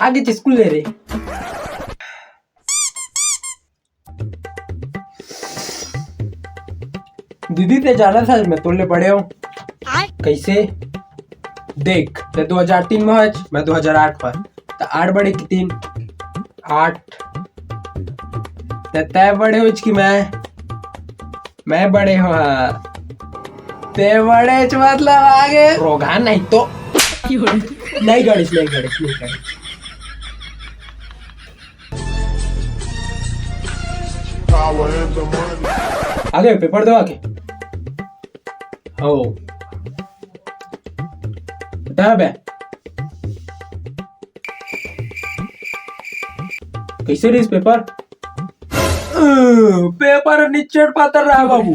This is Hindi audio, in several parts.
आगे स्कूल ले रहे। दीदी ते जाना था मैं तोड़ने पड़े हो कैसे देख ते 2003 में है मैं 2008 पर तो 8 बड़े की 3 8 तय बड़े हो कि मैं बड़े हो ते बड़े मतलब आगे रोगा नहीं तो नहीं गणेश नहीं गणेश नहीं गणेश आगे पेपर दो आगे हो बता बे कैसे रही पेपर पेपर निचट पातर रहा बाबू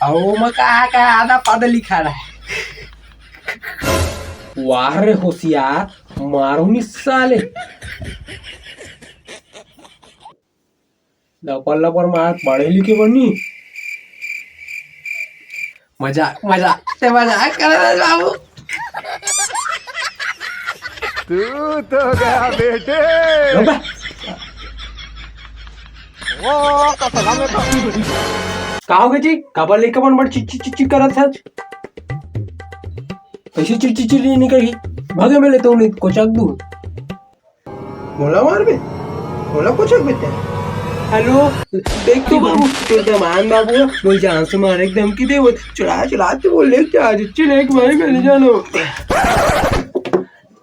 आओ मैं कहा आधा पादा लिखा रहा है वाह रे होशियार मारू नहीं साले लपल लपर मार पढ़े लिखे बनी मजाक मजाक ते मजाक कर रहा बाबू तू तो गया बेटे कहा जी खबर लेकर मन बड़ चिच्ची चिच्ची करत है कैसे चिच्ची चिच्ची निकली भागे में लेता हूँ कोचक दूँ बोला मार बे बोला कोचक बेटे हेलो देख तो बाबू तो दमान बाबू बोल जान से मारे एकदम की दे वो चलाते बोल ले क्या चिल्ले एक मारे में ले जानो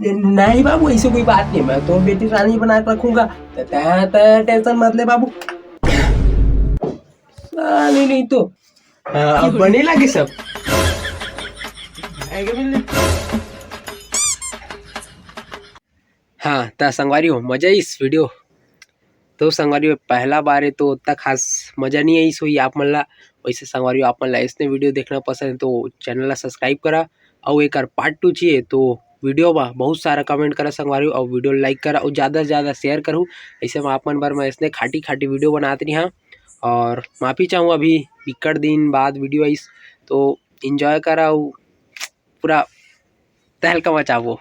नहीं बाबू ऐसे कोई बात नहीं मैं तो बेटी रानी बना कर रखूंगा टेंशन मत ले बाबू नहीं तो अब बने लगे सब हाँ ता संगवारी हो मजा इस वीडियो तो संगवारी पहला बार है तो उतना खास मजा नहीं आई सोई आप मन ला वैसे संगवारी आप मन ला इसने वीडियो देखना पसंद है तो चैनल ला सब्सक्राइब करा और एक पार्ट 2 चाहिए तो वीडियो बा बहुत सारा कमेंट करा संगवारी और वीडियो लाइक करा और ज़्यादा से ज़्यादा शेयर करूँ ऐसे में आप मन बार मैं इसने खाटी खाटी वीडियो बनाते रही हाँ और माफ़ी चाहूँ अभी इक्कड़ दिन बाद वीडियो आईस तो इन्जॉय करा पूरा तहलका मचावो।